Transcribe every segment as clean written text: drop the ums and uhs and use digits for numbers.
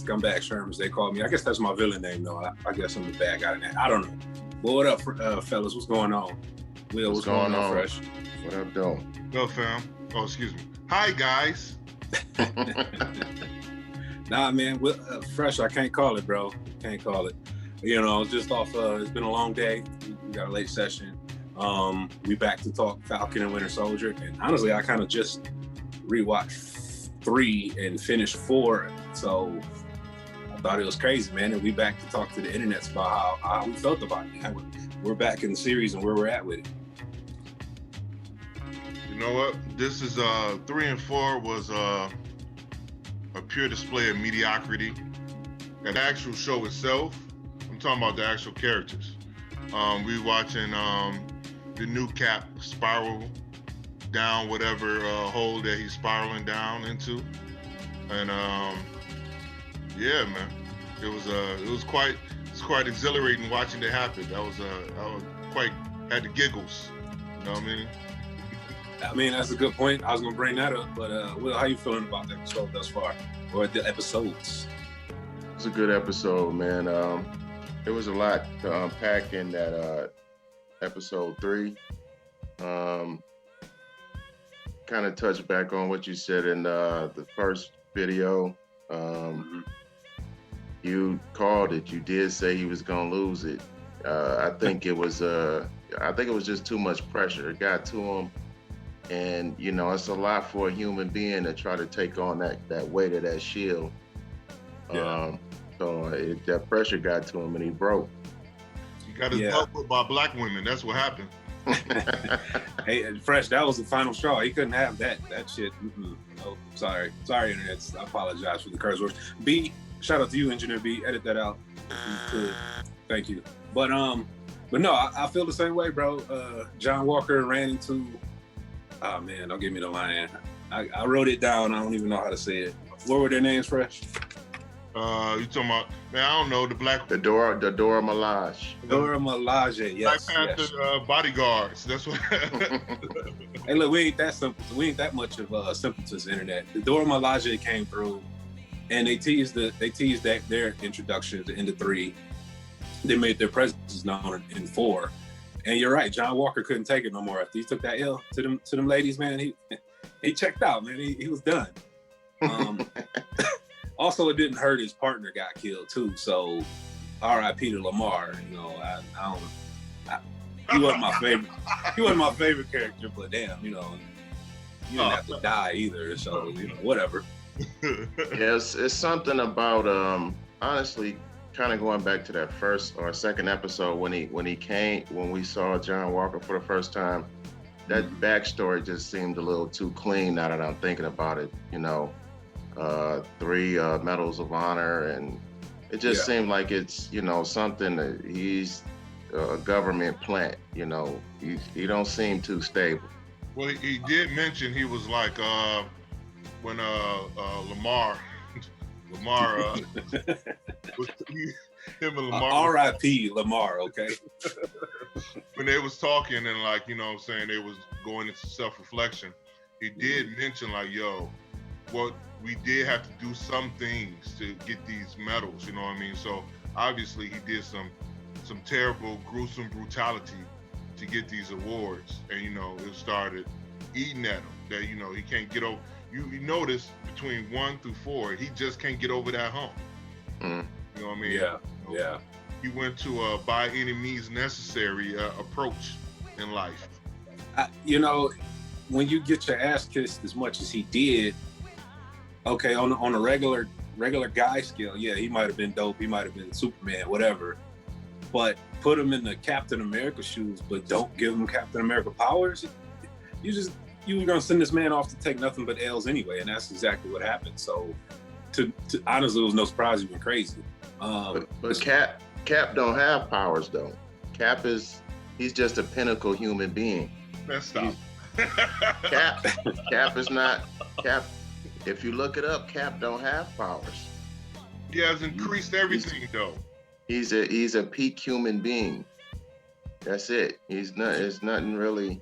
Scumbag Shermans, they call me. I guess that's my villain name, though. I guess I'm the bad guy in that. I don't know. Well, what up, fellas? What's going on? Will, what's going on, Fresh? What up, doing? No, fam. Oh, excuse me. Hi, guys. Nah, man. Fresh, I can't call it, bro. Can't call it. You know, just off. It's been a long day. We got a late session. We back to talk Falcon and Winter Soldier, and honestly, I kind of just rewatched 3 and finished 4, so I thought it was crazy, man. And we back to talk to the internet about how we felt about it. We're back in the series and where we're at with it. You know what? This is 3 and 4 was a pure display of mediocrity. And the actual show itself, I'm talking about the actual characters. We watching the new Cap spiral down whatever hole that he's spiraling down into, and yeah, man, it was quite exhilarating watching it happen. I was quite had the giggles. You know what I mean? I mean, that's a good point. I was gonna bring that up, but Will, how you feeling about the episode thus far, or the episodes? It was a good episode, man. There was a lot to unpack in that episode 3. Kind of touch back on what you said in the first video. You called it. You did say he was gonna lose it. I think it was just too much pressure. It got to him, and you know it's a lot for a human being to try to take on that weight of that shield. Yeah. So that pressure got to him, and he broke. He got his butt whipped by black women. That's what happened. Hey, Fresh, that was the final straw. He couldn't have that shit. No, sorry, internet. I apologize for the curse words. B, shout out to you, Engineer B. Edit that out. Thank you. But no, I feel the same way, bro. John Walker ran into. Oh man, don't give me the line. I wrote it down. I don't even know how to say it. What were their names, Fresh? You talking about, man, I don't know, the Dora Milaje. Dora Milaje, yes. Black Panther bodyguards. That's what. Hey, look, we ain't that simple. We ain't that much of simpletons internet. The Dora Milaje came through, and they teased that their introduction at the end of 3. They made their presence known in 4, and you're right. John Walker couldn't take it no more after he took that L to them ladies, man. He checked out, man. He was done. Also, it didn't hurt his partner got killed too. So, R.I.P. to Lamar. You know, he wasn't my favorite. He wasn't my favorite character, but damn, you know, you didn't have to die either. So, you know, whatever. Yes, it's something about honestly, kind of going back to that first or second episode when we saw John Walker for the first time. That backstory just seemed a little too clean. Now that I'm thinking about it, you know. 3 medals of honor, and it just seemed like it's, you know, something that he's a government plant, you know. He don't seem too stable. Well, he did mention he was like when Lamar was him and Lamar R.I.P. Lamar, okay. When they was talking and like, you know what I'm saying, they was going into self-reflection, he did mention like, yo, what we did have to do some things to get these medals, you know what I mean? So obviously he did some terrible, gruesome brutality to get these awards, and you know it started eating at him. That, you know, he can't get over. You notice between 1 through 4, he just can't get over that hump. You know what I mean? Yeah, you know, yeah. He went to a by any means necessary approach in life. You know, when you get your ass kissed as much as he did. Okay, on a regular guy scale, yeah, he might have been dope. He might have been Superman, whatever. But put him in the Captain America shoes, but don't give him Captain America powers. You were gonna send this man off to take nothing but L's anyway, and that's exactly what happened. So, to honestly, it was no surprise he went crazy. But Cap don't have powers though. He's just a pinnacle human being. Man, stop. Cap is not Cap. If you look it up, Cap don't have powers. He has increased everything though. He's a peak human being. That's it. It's nothing really.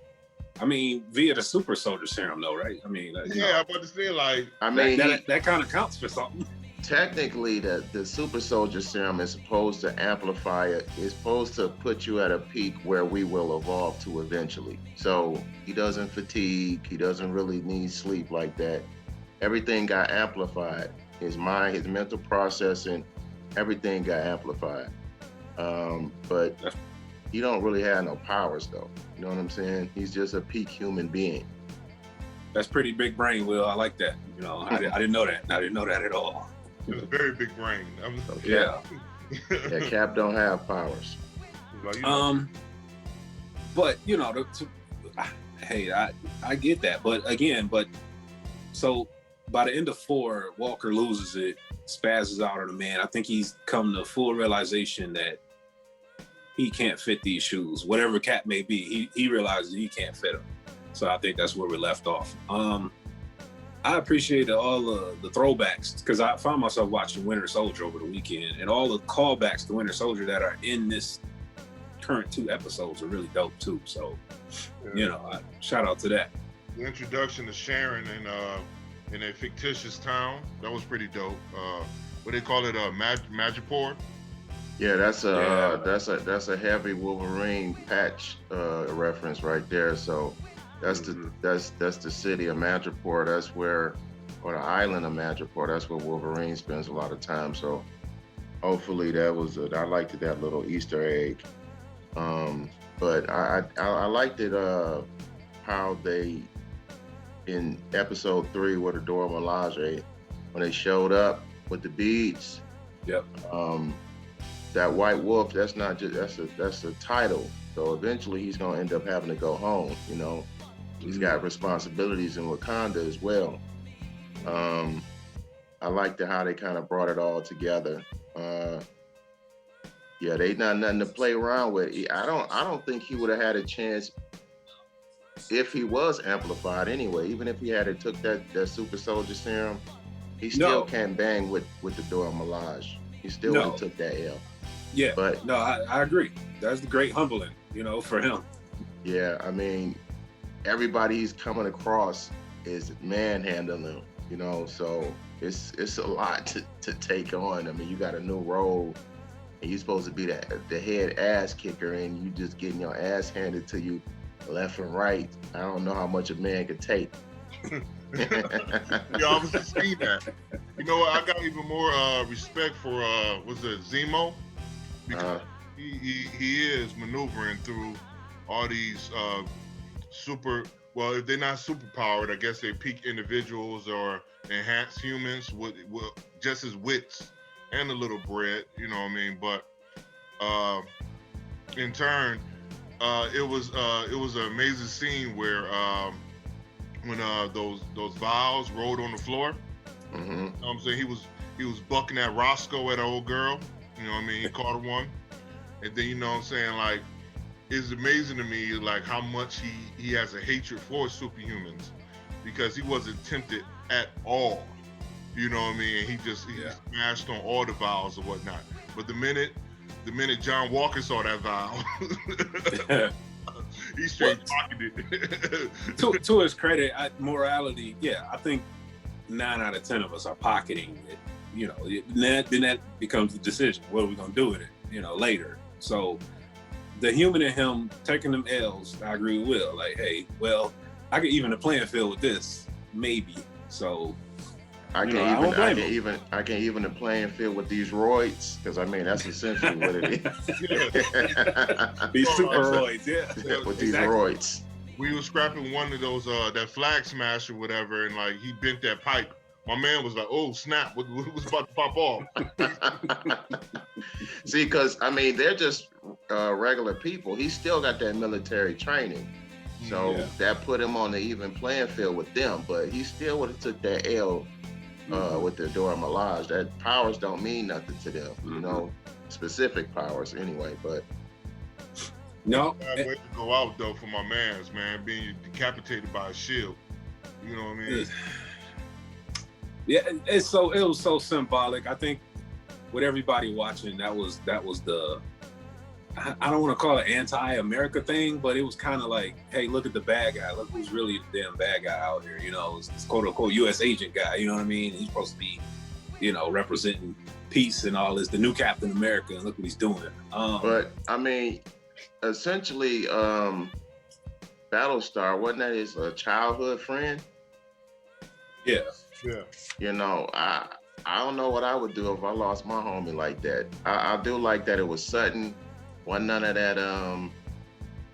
I mean, via the super soldier serum though, right? I mean, I'm about to say, like, I mean, that kind of counts for something. technically the super soldier serum is supposed to amplify it. It's supposed to put you at a peak where we will evolve to eventually. So he doesn't fatigue. He doesn't really need sleep like that. Everything got amplified. His mind, his mental processing, everything got amplified. But he don't really have no powers though. You know what I'm saying? He's just a peak human being. That's pretty big brain, Will. I like that. You know, I didn't know that. I didn't know that at all. It's a very big brain. Yeah. Yeah, Cap don't have powers. Like, you know, But you know, hey, I get that. But again, so by the end of 4, Walker loses it, spazzes out on the man. I think he's come to full realization that he can't fit these shoes, whatever Cap may be. He realizes he can't fit them. So I think that's where we left off. I appreciated all the throwbacks because I found myself watching Winter Soldier over the weekend, and all the callbacks to Winter Soldier that are in this current 2 episodes are really dope too. So, you know, shout out to that. The introduction to Sharon in a fictitious town, that was pretty dope. What they call it, Madripoor. Yeah, that's a heavy Wolverine patch reference right there. So that's the city of Madripoor. That's where, or the island of Madripoor. That's where Wolverine spends a lot of time. So hopefully that was I liked that little Easter egg. But I liked it how they in episode 3 with the Dora Milaje when they showed up with the beads. Yep. That white wolf, that's not just that's a title. So eventually he's gonna end up having to go home, you know. He's got responsibilities in Wakanda as well. I liked how they kind of brought it all together. Yeah, they not nothing to play around with. I don't think he would have had a chance if he was amplified anyway. Even if he had took that super soldier serum, he still can't bang with the Dora Milaje. He still would have took that L. Yeah, but no, I agree. That's the great humbling, you know, for him. Yeah, I mean, everybody he's coming across is manhandling him, you know, so it's a lot to take on. I mean, you got a new role, and you're supposed to be the head ass kicker, and you just getting your ass handed to you left and right. I don't know how much a man could take. You obviously seen that. You know what? I got even more respect for was it Zemo? Because he is maneuvering through all these if they're not super powered, I guess they're peak individuals or enhanced humans with just his wits and a little bread, you know what I mean? But in turn, it was an amazing scene where when those vials rolled on the floor. Mm-hmm. You know what I'm saying? He was bucking at Roscoe at an old girl. You know what I mean? He caught her one. And then, you know what I'm saying, like, it's amazing to me, like, how much he has a hatred for superhumans because he wasn't tempted at all. You know what I mean? And he smashed on all the vials or whatnot. But the minute John Walker saw that vial, he straight pocketed it. to his credit, morality, I think 9 out of 10 of us are pocketing it. You know, then that becomes the decision. What are we gonna do with it? You know, later. So the human in him taking them L's, I agree with Will. Like, hey, well, I could even the playing field with this, maybe. So I can even the playing field with these roids, because I mean that's essentially what it is. These superroids, yeah. With these roids. We was scrapping one of those that flag smash or whatever, and like he bent that pipe. My man was like, "Oh snap! What was about to pop off?" See, because I mean they're just regular people. He still got that military training, so that put him on the even playing field with them. But he still would have took that L with the Dora Milaje. That powers don't mean nothing to them, you know, specific powers anyway. But no, bad way to go out though for my man's man being decapitated by a shield. You know what I mean? Yeah, it was so symbolic. I think with everybody watching, that was the, I don't want to call it anti-America thing, but it was kind of like, hey, look at the bad guy. Look who's really the damn bad guy out here. You know, it's quote unquote U.S. agent guy. You know what I mean? He's supposed to be, representing peace and all this, the new Captain America, and look what he's doing. But I mean, essentially, Battlestar, wasn't that his childhood friend? Yeah. I don't know what I would do if I lost my homie like that. I do like that it was sudden. Wasn't none of that.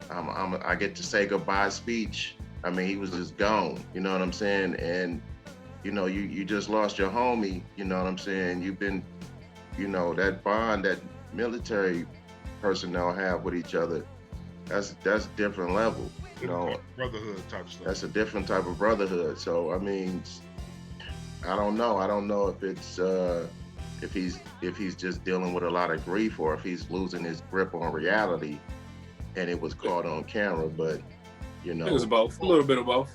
I get to say goodbye speech. I mean, he was just gone. You know what I'm saying? And you just lost your homie. You know what I'm saying? You've been, that bond that military personnel have with each other. That's a different level. Brotherhood type stuff. That's a different type of brotherhood. So I mean, I don't know. I don't know if it's if he's just dealing with a lot of grief, or if he's losing his grip on reality, and it was caught on camera. But it was both, a little bit of both.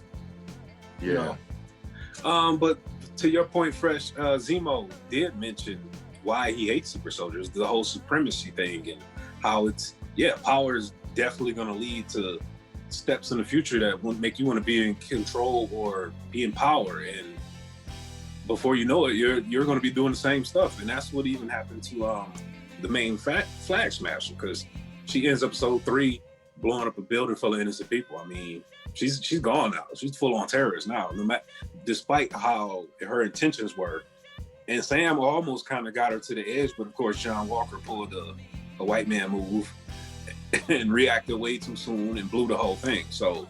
Yeah. But to your point, Fresh, Zemo did mention why he hates super soldiers, the whole supremacy thing, and how power is definitely going to lead to steps in the future that won't make you want to be in control or be in power, and before you know it, you're going to be doing the same stuff. And that's what even happened to the main flag smasher, because she ends episode 3 blowing up a building full of innocent people. I mean, she's gone now. She's full on terrorist now, despite how her intentions were. And Sam almost kind of got her to the edge, but of course John Walker pulled a white man move and reacted way too soon and blew the whole thing. So,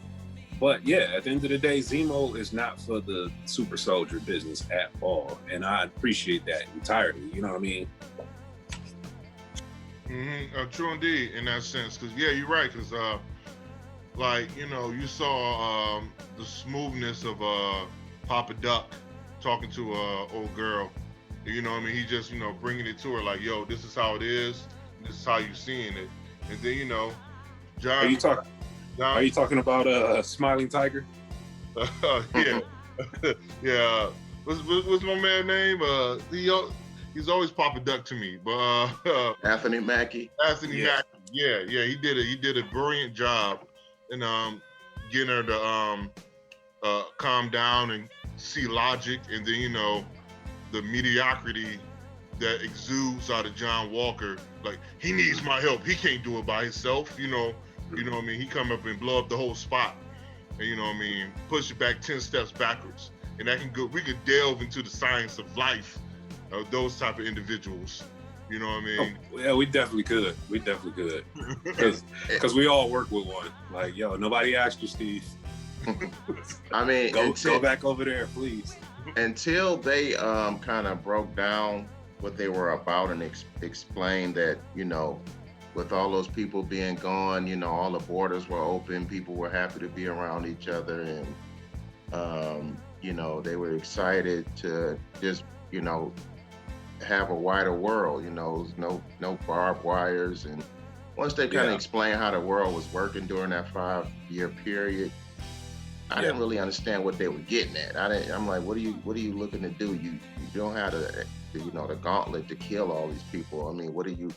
but yeah, at the end of the day, Zemo is not for the super soldier business at all, and I appreciate that entirely. You know what I mean? True indeed, in that sense, because you're right, because you saw the smoothness of Papa Duck talking to old girl. You know what I mean? He just bringing it to her like, yo, this is how it is. This is how you seeing it. And then John. Are you talking about Smiling Tiger? Yeah, yeah. What's my man name? He's always Papa Duck to me, but Anthony Mackie. Anthony Mackie. Yeah. He did a brilliant job in getting her to calm down and see logic, and then the mediocrity that exudes out of John Walker. Like, he needs my help. He can't do it by himself. You know what I mean? He come up and blow up the whole spot, and push it back 10 steps backwards. And we could delve into the science of life of those type of individuals. You know what I mean? Oh, yeah, we definitely could. Because we all work with one. Like, yo, nobody asked you, Steve. I mean, go back over there, please. Until they kind of broke down what they were about and explained that, with all those people being gone, all the borders were open, people were happy to be around each other, and they were excited to just have a wider world, no barbed wires. And once they kind of explained how the world was working during that 5-year period, I didn't really understand what they were getting at. I'm like, what are you looking to do? You don't have the gauntlet to kill all these people. I mean, what are you?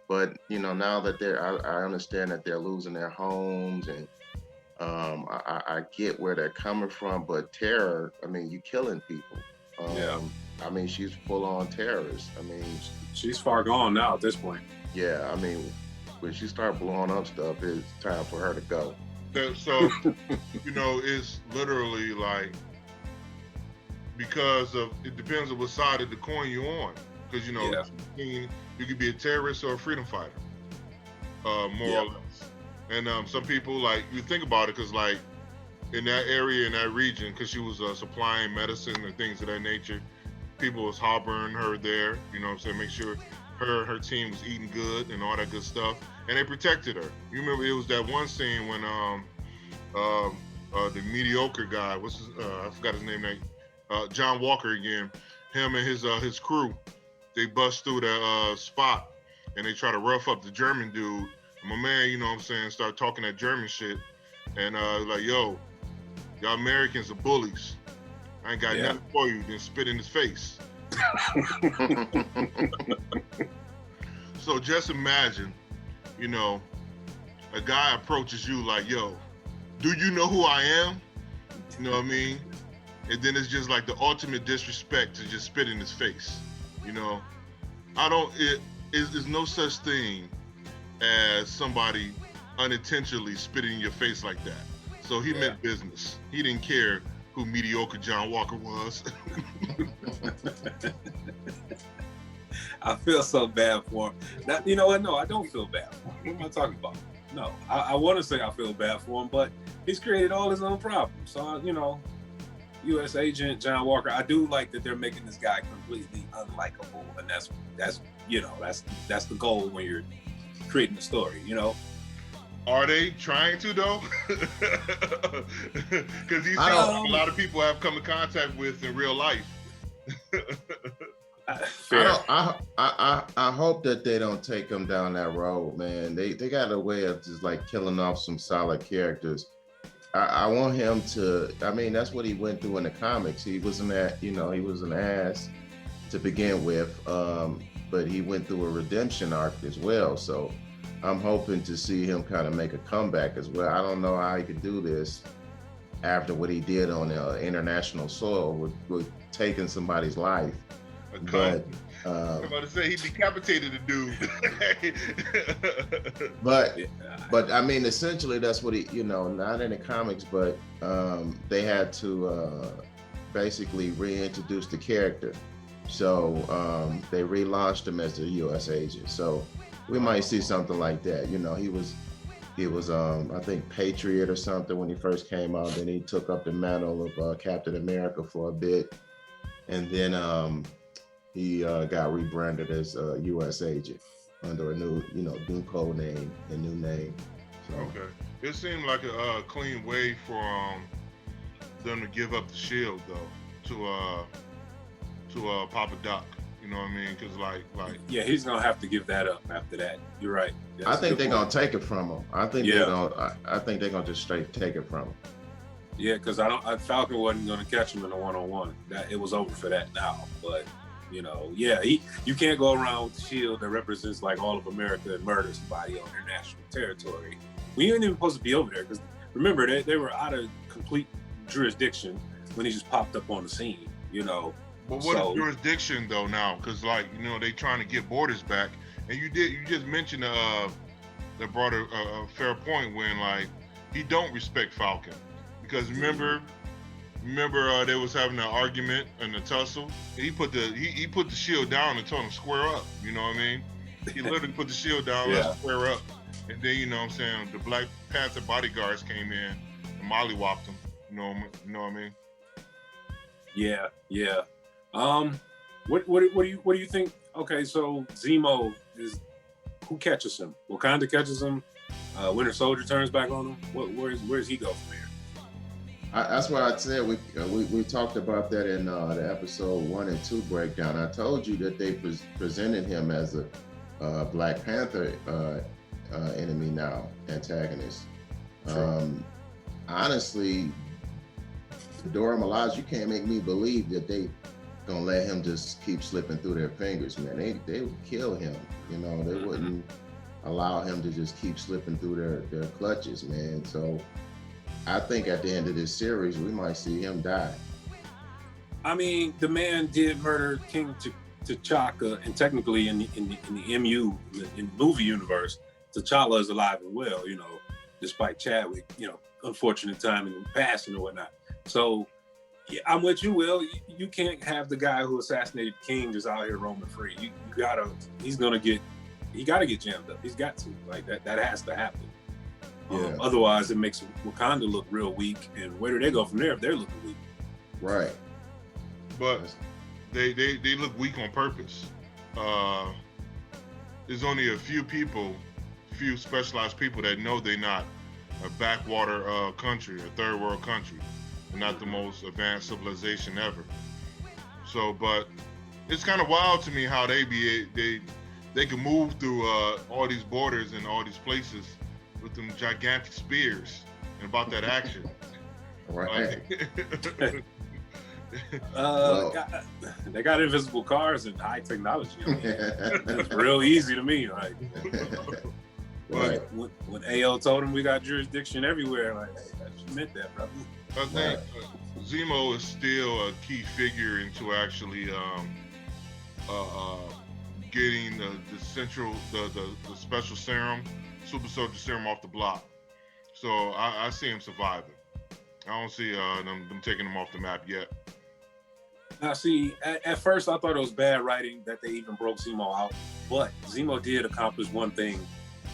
But now that I understand that they're losing their homes, and I get where they're coming from. But terror, I mean, you killing people. I mean, she's full on terrorist. I mean, she's far gone now at this point. Yeah, I mean, when she started blowing up stuff, it's time for her to go. So, it's literally like, because it depends on what side of the coin you're on. Because, you could be a terrorist or a freedom fighter, more or less. And some people, like, you think about it, because, like, in that area, in that region, because she was supplying medicine and things of that nature, people was harboring her there, make sure her team was eating good and all that good stuff. And they protected her. You remember it was that one scene when the mediocre guy, I forgot his name, John Walker again, him and his crew, they bust through the spot and they try to rough up the German dude. And my man, start talking that German shit. And like, yo, y'all Americans are bullies. I ain't got nothing for you. Then spit in his face. So just imagine, a guy approaches you like, yo, do you know who I am? You know what I mean? And then it's just like the ultimate disrespect to just spit in his face. You know, I don't. It is no such thing as somebody unintentionally spitting in your face like that. So he meant business. He didn't care who mediocre John Walker was. I feel so bad for him. Now, you know what? No, I don't feel bad for him. What am I talking about? No, I want to say I feel bad for him, but he's created all his own problems. So, you know, U.S. agent John Walker, I do like that they're making this guy completely unlikable, and that's you know, that's the goal when you're creating a story, you know. Are they trying to though? Because he's a lot of people have come in contact with in real life. I hope that they don't take him down that road, man. They got a way of just like killing off some solid characters. I want him to. I mean, that's what he went through in the comics. He was an ass to begin with, but he went through a redemption arc as well. So I'm hoping to see him kind of make a comeback as well. I don't know how he could do this after what he did on international soil with taking somebody's life. But I'm about to say he decapitated a dude. but I mean, essentially that's what he, you know, not in the comics, but they had to basically reintroduce the character. So they relaunched him as a U.S. agent. So we might see something like that. You know, he was I think Patriot or something when he first came out. Then he took up the mantle of Captain America for a bit, and then he got rebranded as a U.S. agent under a new code name and new name. So. Okay, it seemed like a clean way for them to give up the shield though to Papa Doc. You know what I mean? Because like yeah, he's gonna have to give that up after that. You're right. I think they're gonna take it from him. I think they're gonna just straight take it from him. Yeah, because Falcon wasn't gonna catch him in a one-on-one. That it was over for that now. But you know, yeah, you can't go around with the shield that represents like all of America and murder somebody on international territory. We ain't even supposed to be over there because remember they were out of complete jurisdiction when he just popped up on the scene. You know. But what is jurisdiction though now? Because like, you know, they trying to get borders back, and you just mentioned that brought a fair point when like he don't respect Falcon because remember they was having an argument and a tussle. He put the shield down and told him square up. You know what I mean? He literally put the shield down, let's square up, and then you know what I'm saying, the Black Panther bodyguards came in and mollywopped him. You know what I mean? Yeah. What do you think? Okay, so Zemo is who catches him? Wakanda catches him. Winter Soldier turns back on him. Where's he go from here? That's what I said. We talked about that in the episode 1 and 2 breakdown. I told you that they presented him as a Black Panther enemy now, antagonist. Honestly, Dora Milaje, you can't make me believe that they gonna let him just keep slipping through their fingers, man. They would kill him. You know, they wouldn't allow him to just keep slipping through their clutches, man. So I think at the end of this series, we might see him die. I mean, the man did murder King T'Chaka, and technically in the MU, in the movie universe, T'Challa is alive and well, you know, despite Chadwick, you know, unfortunate time in passing or whatnot. So yeah, I'm with you, Will. You can't have the guy who assassinated King just out here roaming free. He gotta get jammed up. He's got to. Like that has to happen. Otherwise it makes Wakanda look real weak. And where do they go from there if they're looking weak? Right. But they look weak on purpose. There's only a few specialized people that know they're not a backwater country, a third world country. Not the most advanced civilization ever. So, but it's kind of wild to me how they can move through all these borders and all these places with them gigantic spears and about that action. Right. They got invisible cars and high technology. I mean, it's real easy to me. Like, right. When AO told him we got jurisdiction everywhere, like, hey, she meant that, brother. I think Zemo is still a key figure into actually getting the special serum, super soldier serum off the block. So I see him surviving. I don't see them taking him off the map yet. Now, see, at first I thought it was bad writing that they even broke Zemo out, but Zemo did accomplish one thing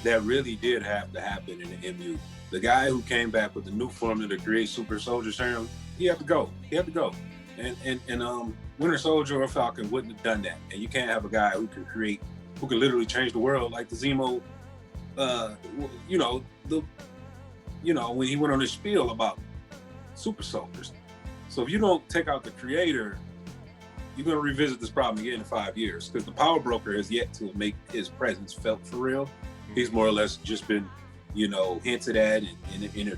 that really did have to happen in the MU. The guy who came back with the new formula to create super soldier serum, he had to go. And Winter Soldier or Falcon wouldn't have done that. And you can't have a guy who can literally change the world like the Zemo. When he went on his spiel about super soldiers. So if you don't take out the creator, you're going to revisit this problem again in 5 years, because the power broker has yet to make his presence felt for real. He's more or less just been, hinted at and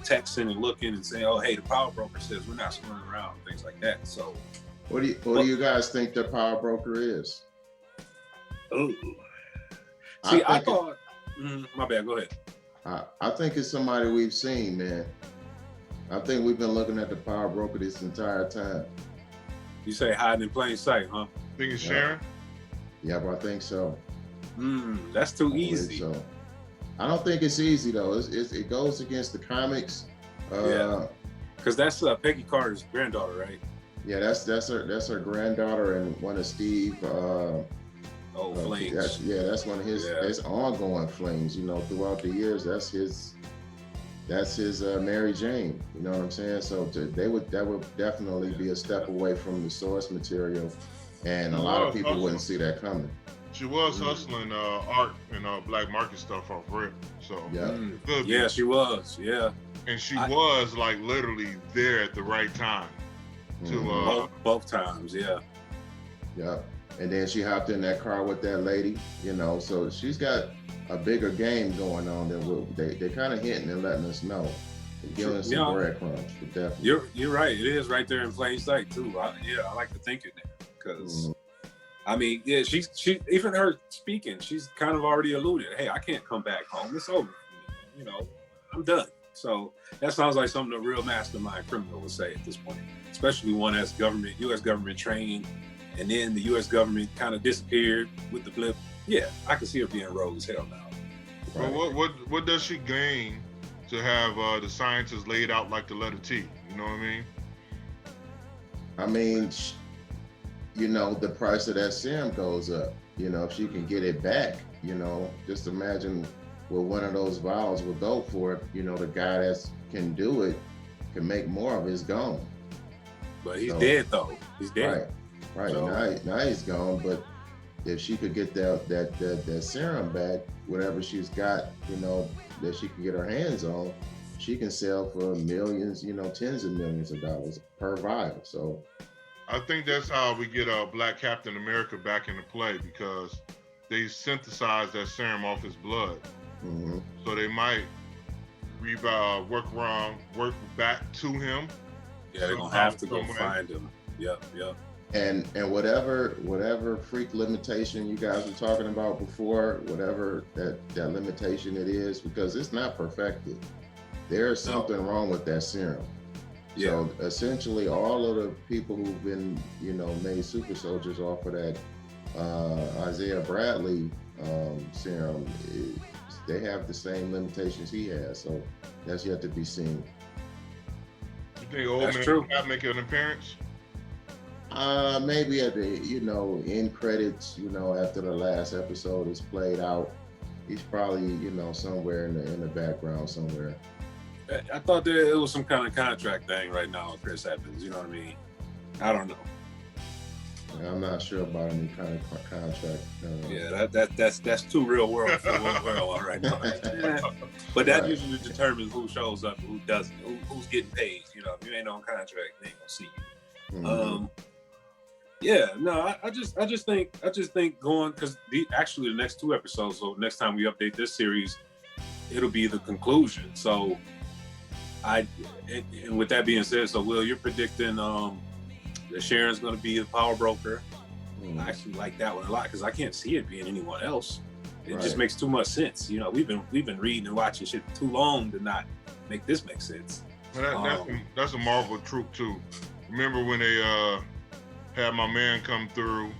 texting and looking and saying, oh, hey, the power broker says we're not screwing around, things like that. So what do you guys think the power broker is? Oh, see, I thought, my bad, go ahead. I think it's somebody we've seen, man. I think we've been looking at the power broker this entire time. You say hiding in plain sight, huh? Think it's Sharon? Yeah, but I think so. That's too easy. So I don't think it's easy though. It goes against the comics. Because that's Peggy Carter's granddaughter, right? Yeah, that's her granddaughter and one of Steve. Flings. That's one of his ongoing flings. Throughout the years, that's his Mary Jane. You know what I'm saying? So that would definitely be a step away from the source material, and a lot of people wouldn't see that coming. She was hustling art and black market stuff off rip. So yeah, she was. Yeah, and she was like literally there at the right time. To both times. Yeah. Yeah, and then she hopped in that car with that lady. So she's got a bigger game going on than they kind of hinting and letting us know. They're giving us some breadcrumbs, but definitely. You're right. It is right there in plain sight too. I like to think it there because I mean, she even her speaking, she's kind of already alluded. Hey, I can't come back home. It's over for me. I'm done. So that sounds like something a real mastermind criminal would say at this point, especially one that's U.S. government trained, and then the U.S. government kind of disappeared with the blip. Yeah, I can see her being rogue as hell now. Right. Well, what does she gain to have the scientists laid out like the letter T? You know what I mean? I mean, the price of that serum goes up. If she can get it back, just imagine what one of those vials will go for. The guy that can do it can make more of it, is gone. But he's dead though. He's dead. Right. So, now he's gone, but if she could get that serum back, whatever she's got, that she can get her hands on, she can sell for millions, tens of millions of dollars per vial. So I think that's how we get Black Captain America back into play, because they synthesized that serum off his blood. So they might work back to him. Yeah, they're gonna have to go find him. Yep. And whatever freak limitation you guys were talking about before, whatever that limitation it is, because it's not perfected. There's something wrong with that serum. Yeah. So essentially, all of the people who've been, made super soldiers off of that Isaiah Bradley serum, they have the same limitations he has. So that's yet to be seen. You think old man not make an appearance? Maybe at the end credits, after the last episode is played out, he's probably somewhere in the background somewhere. I thought that it was some kind of contract thing right now with Chris Evans. You know what I mean? I don't know. I'm not sure about any kind of contract. Yeah, that's too real world for what we're on right now. But that usually determines who shows up and who doesn't, who's getting paid. If you ain't on contract, they ain't gonna see you. I just think going, because the next 2 episodes. So next time we update this series, it'll be the conclusion. So and with that being said, so Will, you're predicting that Sharon's going to be the power broker. I actually like that one a lot because I can't see it being anyone else. It just makes too much sense. We've been reading and watching shit too long to not make this make sense. Well, that's a Marvel trope too. Remember when they had my man come through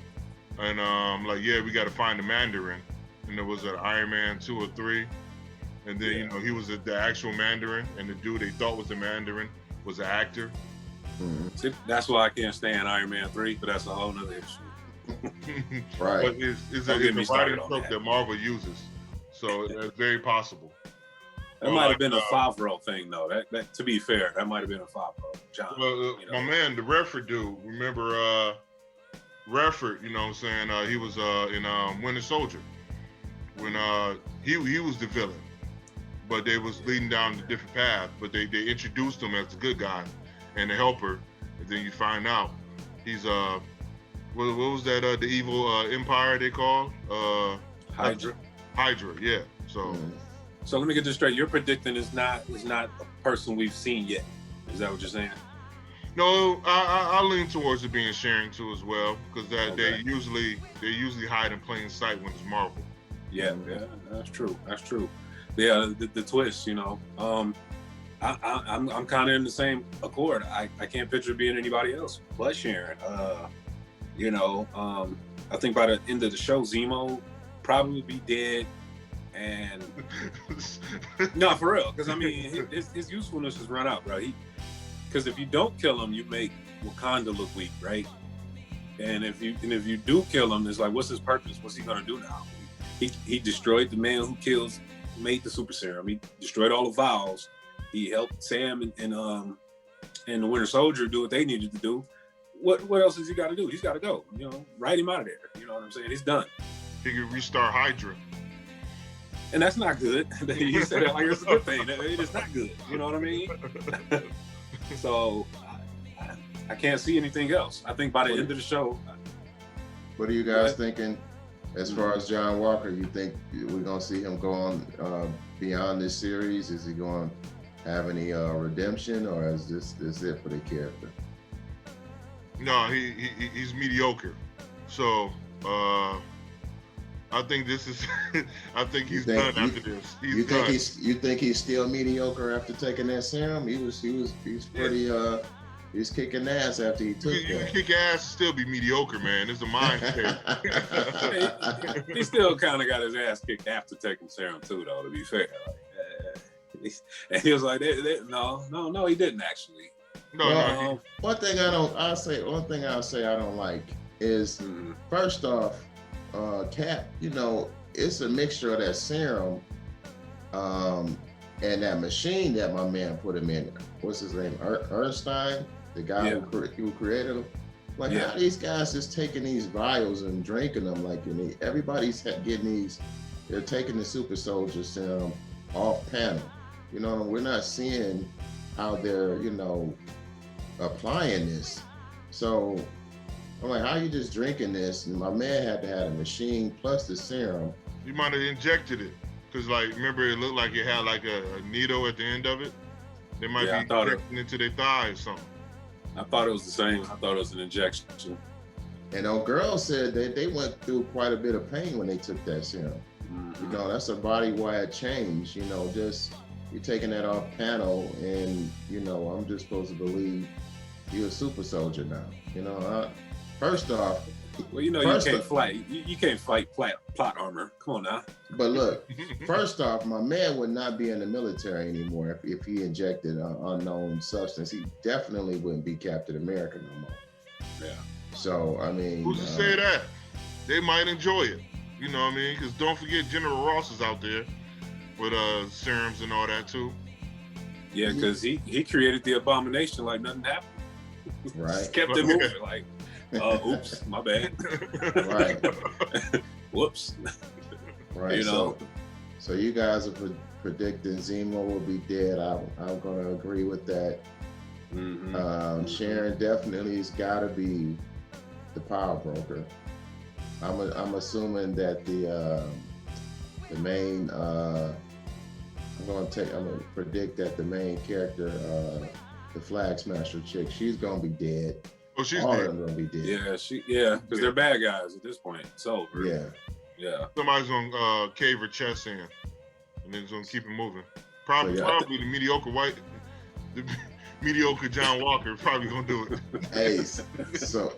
and like, yeah, we got to find the Mandarin, and there was an Iron Man 2 or 3, and then you know he was the actual Mandarin, and the dude they thought was the Mandarin was an actor. See, that's why I can't stand Iron Man 3, but that's a whole nother issue. Right. But it's a writing trope that Marvel uses, so it's very possible. That might have been a Favreau thing, though. That to be fair, that might have been a Favreau. John, well, my man, the Redford dude, remember Redford? You know what I'm saying? He was in Winter Soldier when he was the villain, but they was leading down a different path. But they introduced him as the good guy and the helper, and then you find out he's what was that the evil empire they call Hydra. Hydra, yeah. So. So let me get this straight. You're predicting is not a person we've seen yet. Is that what you're saying? No, I lean towards it being sharing too as well, because Okay. they usually hide in plain sight when it's Marvel. Yeah, that's true. That's true. Yeah, the twist, you know. I'm kind of in the same accord. I can't picture being anybody else but Sharon. You know, I think by the end of the show, Zemo probably be dead. And no, for real, because I mean, his usefulness has run out, bro. Because if you don't kill him, you make Wakanda look weak, right? And if you do kill him, it's like, what's his purpose? What's he gonna do now? He destroyed the man who made the super serum. He destroyed all the vials. He helped Sam and the Winter Soldier do what they needed to do. What else has he got to do? He's got to go. You know, write him out of there. You know what I'm saying? He's done. He could restart Hydra. And that's not good. You said it like it's a good thing. It is not good. You know what I mean? So I can't see anything else. I think by the end of the show. What are you guys thinking as far as John Walker? You think we're going to see him go on beyond this series? Is he going to have any redemption, or is this it for the character? No, he's mediocre. So I think this is. I think he's done after this. You think he's still mediocre after taking that serum? He's pretty. He's kicking ass after he took you that. can kick ass and still be mediocre, man. It's a mind state. He still kind of got his ass kicked after taking serum too, though. To be fair, and he was like, no, he didn't actually. No. One thing I'll say I don't like is first off. Cap, you know, it's a mixture of that serum and that machine that my man put him in. What's his name? Ernstein, the guy who created him. Like, how these guys just taking these vials and drinking them? Like, everybody's getting these. They're taking the super soldier serum off panel. You know, we're not seeing how they're, applying this. So I'm like, how you just drinking this? And my man had to have a machine plus the serum. You might have injected it, because remember it looked like it had like a needle at the end of it. They might be injecting it to their thigh or something. I thought it was the same. I thought it was an injection. And old girl said that they went through quite a bit of pain when they took that serum. That's a body-wide change. Just you're taking that off panel, and I'm just supposed to believe you're a super soldier now. First off, well, you can't fight. You can't fight plot armor. Come on now. But look, first off, my man would not be in the military anymore if he injected an unknown substance. He definitely wouldn't be Captain America no more. Yeah. So I mean, who's to say that? They might enjoy it. You know what I mean? Because don't forget, General Ross is out there with serums and all that too. Yeah, because he created the abomination like nothing happened. Right. Just kept it moving like. Oops, my bad. Right. Whoops. Right. So you guys are predicting Zemo will be dead. I'm going to agree with that. Sharon definitely has got to be the power broker. I'm assuming that the main. I'm going to predict that the main character, the Flag Smasher chick, she's going to be dead. Oh, she's all dead. of them gonna be dead. Because they're bad guys at this point. It's over. Yeah. Somebody's gonna cave her chest in, and then it's gonna keep it moving. Probably the mediocre white, the Mediocre John Walker probably gonna do it. Hey, so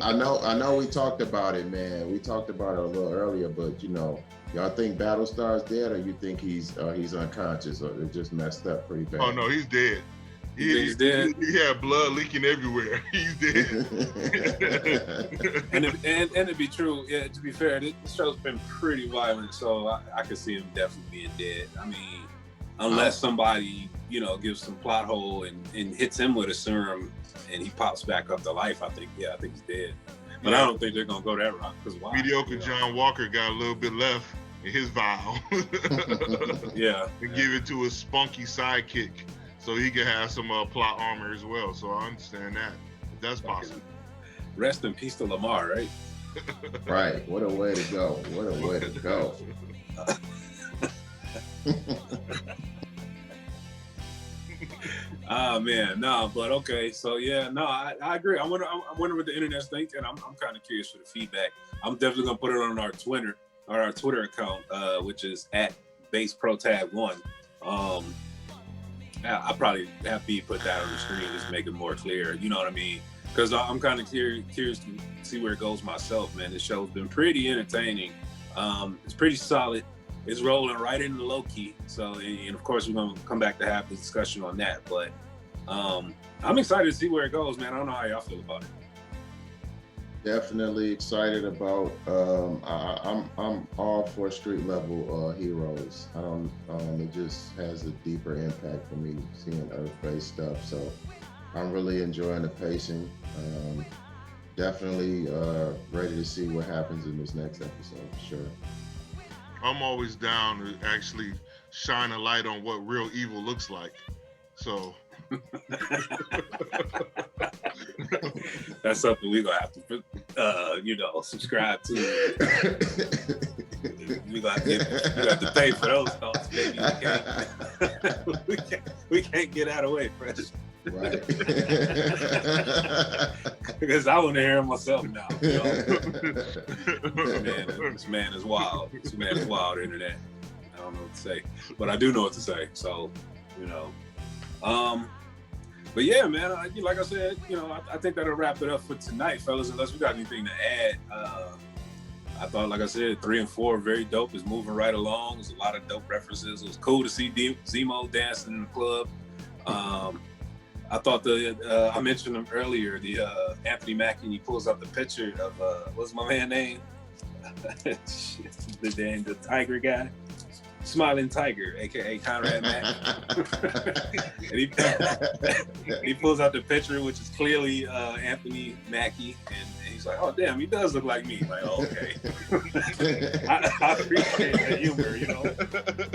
I know we talked about it, man. We talked about it a little earlier, but y'all think Battlestar's dead, or you think he's unconscious, or it just messed up pretty bad? Oh no, he's dead. He's dead. He had blood leaking everywhere. He's dead. and to be true, yeah. To be fair, this show's been pretty violent, so I could see him definitely being dead. I mean, unless somebody gives some plot hole and hits him with a serum and he pops back up to life, I think he's dead. But I don't think they're gonna go that route, because why? Mediocre John Walker got a little bit left in his vial. Yeah. And give it to his spunky sidekick, so he can have some plot armor as well. So I understand that. If that's possible. Rest in peace to Lamar, right? Right. What a way to go. What a way to go. Man, no, but okay. So yeah, no, I agree. I wonder what the internet's thinking. I'm kind of curious for the feedback. I'm definitely gonna put it on our Twitter account, which is @baseprotag1. I probably have to put that on the screen, just make it more clear. You know what I mean? Because I'm kind of curious to see where it goes myself, man. This show's been pretty entertaining. It's pretty solid. It's rolling right into low key. So, and of course, we're gonna come back to have the discussion on that. But I'm excited to see where it goes, man. I don't know how y'all feel about it. Definitely excited about. I'm all for street level heroes. It just has a deeper impact for me seeing Earth-based stuff. So I'm really enjoying the pacing. Definitely ready to see what happens in this next episode. For sure. I'm always down to actually shine a light on what real evil looks like. So that's something we're gonna have to subscribe to. We have to pay for those thoughts, baby. We can't get out of the way, Fresh. Right. Because I want to hear him myself now. This man is wild. This man is wild, internet. I don't know what to say, but I do know what to say. So, but yeah, man. Like I said, I think that'll wrap it up for tonight, fellas. Unless we got anything to add. I thought, like I said, 3 and 4 very dope. It's moving right along. There's a lot of dope references. It was cool to see Zemo dancing in the club. I thought I mentioned him earlier, the Anthony Mackie, he pulls up the picture of, what's my man name? the tiger guy. Smiling Tiger, aka Conrad Mack. And he pulls out the picture, which is clearly Anthony Mackie, and he's like, "Oh damn, he does look like me." Like, oh, okay. I appreciate that humor,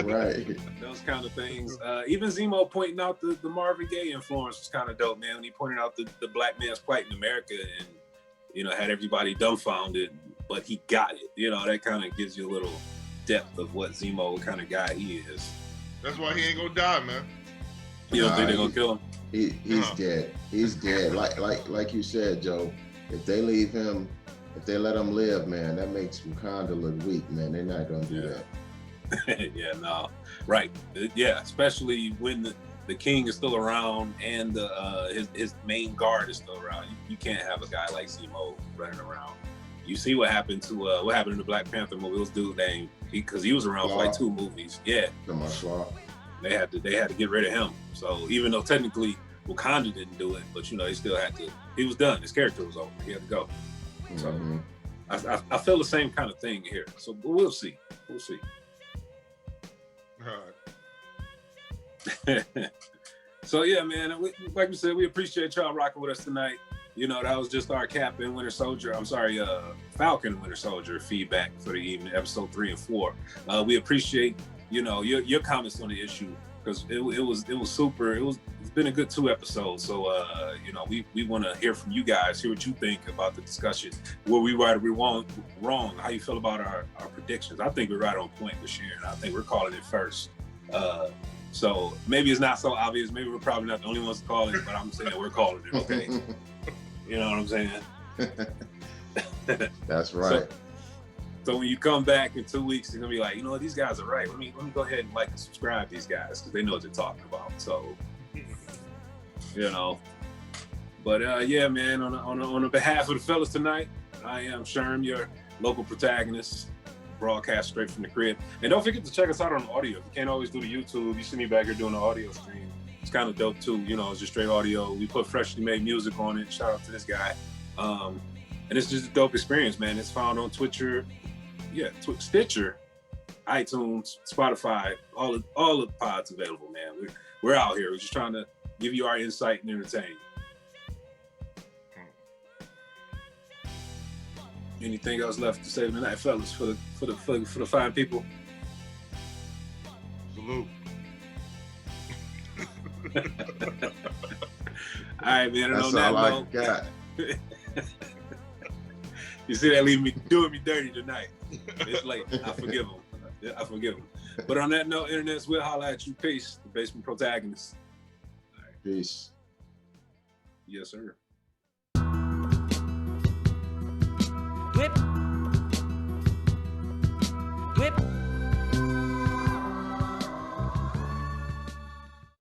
Right. Those kind of things. Even Zemo pointing out the Marvin Gaye influence was kind of dope, man. When he pointed out the black man's plight in America, and had everybody dumbfounded, but he got it. That kind of gives you a little depth of what Zemo, what kind of guy he is. That's why he ain't gonna die, man. You don't think they're gonna kill him? He's dead. He's dead. Like you said, Joe. If they leave him, if they let him live, man, that makes Wakanda look weak, man. They're not gonna do that. Yeah, no, right. Yeah, especially when the king is still around and his main guard is still around. You can't have a guy like Zemo running around. You see what happened to in the Black Panther movie? It was dude named because he was around for like 2 movies. Yeah, they had to get rid of him. So even though technically Wakanda didn't do it, but he still had to. He was done. His character was over. He had to go. So I feel the same kind of thing here. So we'll see. We'll see. All right. So yeah, man. Like we said, we appreciate y'all rocking with us tonight. That was just our Falcon and Winter Soldier feedback for the evening, episode 3 and 4. We appreciate, your comments on the issue, because it was super. It's been a good 2 episodes. So, we want to hear from you guys, hear what you think about the discussion. Were we right or we wrong? How you feel about our predictions? I think we're right on point with Sharon. I think we're calling it first. So maybe it's not so obvious. Maybe we're probably not the only ones to call it, but I'm saying we're calling it, okay? You know what I'm saying? That's right. So when you come back in 2 weeks, you're gonna be like, you know what, these guys are right. Let me go ahead and like and subscribe to these guys because they know what they're talking about. So, you know. But yeah, man, on the behalf of the fellas tonight, I am Sherm, your local protagonist, broadcast straight from the crib. And don't forget to check us out on audio. You can't always do the YouTube. You see me back here doing the audio stream. It's kind of dope too. You know, it's just straight audio. We put freshly made music on it. Shout out to this guy. And it's just a dope experience, man. It's found on Twitcher, Stitcher, iTunes, Spotify, all the pods available, man. We're out here. We're just trying to give you our insight and entertain. Anything else left to say tonight, fellas, for the fine people? Salute. All right, man. That's all I got. You see that doing me dirty tonight. It's late. I forgive him. But on that note, internets, we'll holler at you. Peace. The Basement Protagonist. All right. Peace. Yes, sir. Whip.